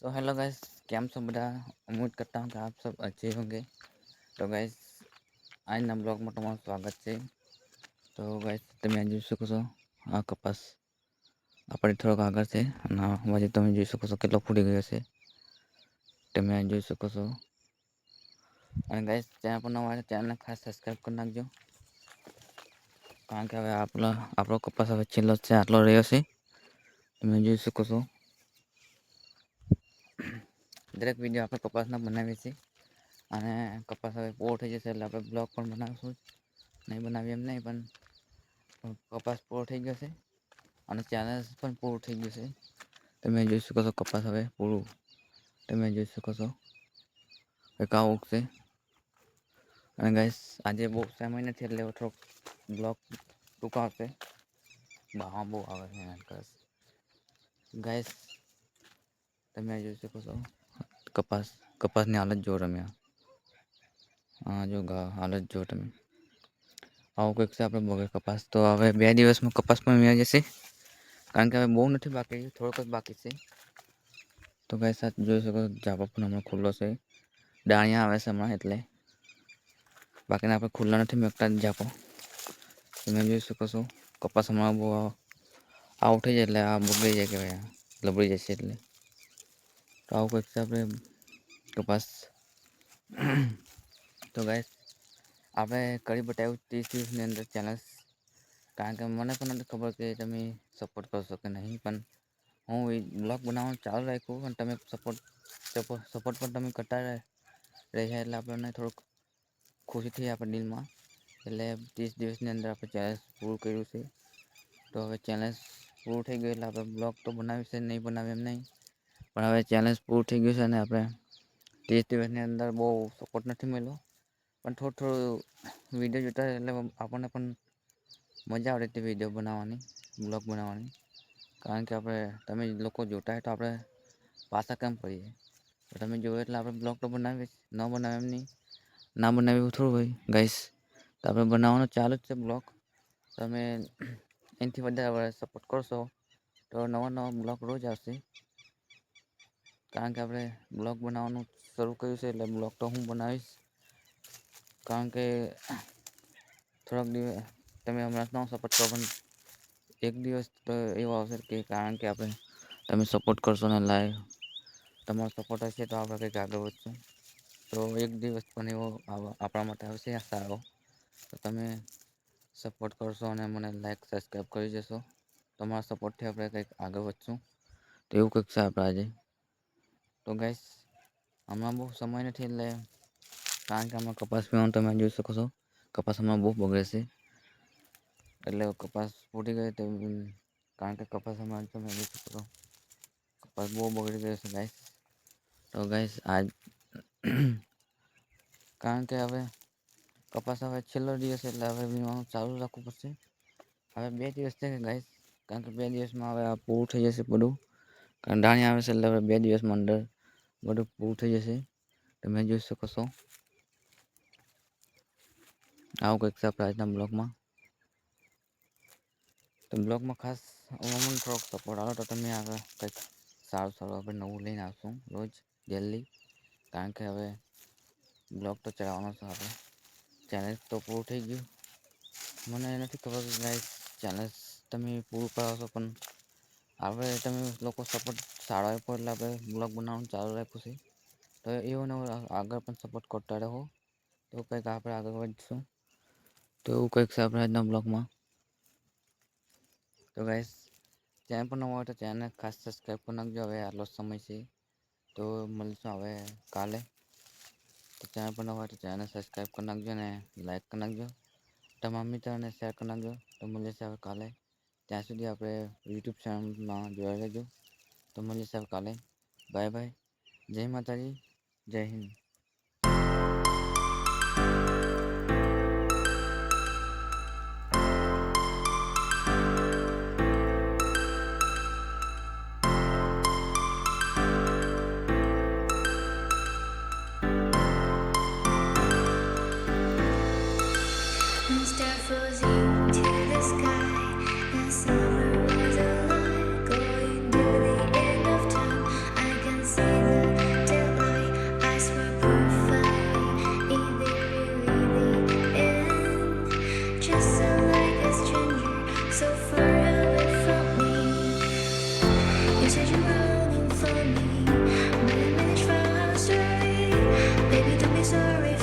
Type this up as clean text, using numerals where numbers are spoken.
तो hello guys, કેમ છો બધા? ઉમ્મીદ કરતા હું કે આપ सब अच्छे होंगे। તો ગાઈસ, આજના બ્લોગમાં તમારું સ્વાગત છે। તો ગાઈસ, તમે જોઈ શકો છો આ કપાસ આપણે થોડોક આગળ છે અને આ બાજુ તમે જોઈ શકો છો કેટલો ફૂટી ગયો છે, તમે જોઈ શકો છો। અને ગાઈસ, ચેનલ પર નવા હોય ચેનલને ખાસ સબસ્ક્રાઈબ કરી નાખજો, કારણ કે હવે આપણો કપાસ હવે છેલ્લો છે, આટલો રહ્યો છે, તમે જોઈ શકો છો। દરેક વિડીયો આપણે કપાસના બનાવીએ છીએ અને કપાસ હવે પૂરો થઈ જશે એટલે આપણે બ્લોગ પણ બનાવીશું, નહીં બનાવીએ એમ નહીં, પણ કપાસ પૂરો થઈ ગયો છે અને ચેનલ પણ પૂરું થઈ ગયું છે। તમે જોઈ શકો છો કપાસ હવે પૂરું તમે જોઈ શકો છો કાં ઉગશે। અને ગાઈસ, આજે બહુ સમય નથી એટલે થોડોક બ્લોગ ટૂંકો આવશે, બહાર બહુ આવે છે એના કરતા। ગાઈસ, તમે જોઈ શકો છો કપાસની હાલત જો તમે હા જો હાલત જો તમે આવું કંઈક છે આપણે બગર કપાસ। તો હવે 2 દિવસમાં કપાસ પણ વીણાઈ જશે, કારણ કે હવે બહુ નથી બાકી, થોડોક જ બાકી છે। તો ગાઈસ, જોઈ શકો ઝાપો પણ હમણાં ખુલ્લો છે, ડાળિયા આવે છે હમણાં એટલે, બાકીના આપણે ખુલ્લા નથી મૂકતા ઝાપો, તમે જોઈ શકો છો। કપાસ હમણાં બહુ આવું થઈ જાય એટલે આ બગડી જાય, કે ભાઈ લબડી જશે એટલે, તો આવું કંઈક છે આપણે કપાસ। તો ગાઈસ, આપણે કરી બતાવ્યું 30 દિવસની અંદર ચેલેન્જ, કારણ કે મને પણ નથી ખબર કે તમે સપોર્ટ કરશો કે નહીં, પણ હું બ્લોગ બનાવવાનું ચાલુ રાખ્યું અને તમે સપોર્ટ પણ તમે કરતા રહ્યા એટલે આપણને થોડુંક ખુશી થઈ આપણા દિલમાં, એટલે 30 દિવસની અંદર આપણે ચેલેન્જ પૂરું કર્યું છે। તો હવે ચેલેન્જ પૂરું થઈ ગયું એટલે આપણે બ્લોગ તો બનાવી છે, નહીં બનાવીએ એમ નહીં, પણ હવે ચેલેન્જ પૂરું થઈ ગયું છે અને આપણે 30 દિવસની અંદર બહુ સપોર્ટ નથી મળ્યો, પણ થોડું વિડીયો જોતા એટલે આપણને પણ મજા આવે તે વિડીયો બનાવવાની, બ્લોગ બનાવવાની, કારણ કે તમે લોકો જોતા હોય તો આપણે પાછા કેમ પડીએ, તો તમે જોવો એટલે આપણે બ્લોગ તો બનાવીએ જ, ન બનાવે એમ નહીં, ના બનાવે એવું થોડું હોય ગાઈસ। તો આપણે બનાવવાનું ચાલુ જ છે બ્લોગ, તમે એનાથી વધારે સપોર્ટ કરશો તો નવા બ્લોગ રોજ આવશે, કારણ કે આપણે બ્લોગ બનાવવાનું શરૂ કર્યું છે એટલે બ્લોગ તો હું બનાવીશ, કારણ કે થોડાક દિવસ તમે હમણાં ન સપોર્ટ કરો પણ એક દિવસ તો એવો આવશે કે, કારણ કે તમે સપોર્ટ કરશો ને તમારો સપોર્ટ હશે તો આપણે કંઈક આગળ વધશું, તો એક દિવસ પણ એવો આપણા માટે આવશે સારો, તો તમે સપોર્ટ કરશો અને મને લાઈક સબસ્ક્રાઈબ કરી જશો, તમારા સપોર્ટથી આપણે કંઈક આગળ વધશું, તો એવું કંઈક છે આપણે આજે। તો ગાઈસ, હમણાં બહુ સમય નથી એટલે, કારણ કે હમણાં કપાસ વીણવાનું તમે જોઈ શકો છો, કપાસ હમણાં બહુ બગડે છે, એટલે કપાસ ફૂટી ગયો તો, કારણ કે કપાસ હમણાં તમે જોઈ શકો છો કપાસ બહુ બગડી ગયો છે ગાઈસ। તો ગાઈસ, કારણ કે હવે કપાસ હવે છેલ્લો દિવસ એટલે હવે વીણવાનું ચાલુ રાખવું પડશે, હવે 2 દિવસ છે ગાઈસ, કારણ કે 2 દિવસમાં હવે આ પૂરું થઈ જશે બધું, કારણ ડાણી આવે છે એટલે હવે 2 દિવસમાં અંદર બધું પૂરું થઈ જશે, તમે જોઈ શકો છો। આવું કંઈક છે આપણે આજના બ્લોગમાં, તો બ્લોગમાં ખાસ અમને થોડોક સપોર્ટ આવે તો તમે આગળ કંઈક સારું આપણે નવું લઈને આવશું રોજ ડેલી, કારણ કે હવે બ્લોગ તો ચલાવવાનો છે આપણે, ચેલેન્જ તો પૂરું થઈ ગયું, મને નથી ખબર કે ગાઈસ ચેલેન્જ તમે પૂરું કરાવશો, પણ આપણે તમે લોકો સપોર્ટ સારો આપ્યો એટલે આપણે બ્લોગ બનાવવાનું ચાલુ રાખ્યું છે, તો એવું ને આગળ પણ સપોર્ટ કરતા રહો, તો કંઈક આપણે આગળ વધીશું, તો એવું કંઈક છે આપણે આજના બ્લોગમાં। તો ગાઈસ, ચેનલ પર નવા હોય તો ચેનલને ખાસ સબસ્ક્રાઈબ કરી નાખજો, હવે આટલો સમય છે તો મળીશું હવે કાલે, તો ચેનલ પર નવા હોય તો ચેનલને સબસ્ક્રાઈબ કરી નાખજો અને લાઈક કરી નાખજો, તમારા મિત્રોને શેર કરી નાખજો, તો મળીશું હવે કાલે, ત્યાં સુધી આપણે યુટ્યુબ ચેનલમાં જોડાઈ રહેજો, તો મળીશું હવે કાલે, બાય બાય, જય માતાજી, જય Hind. Stare frozen to the sky. The summer was alive, going to the end of time. I can see me. But I managed for our story. Baby, don't be sorry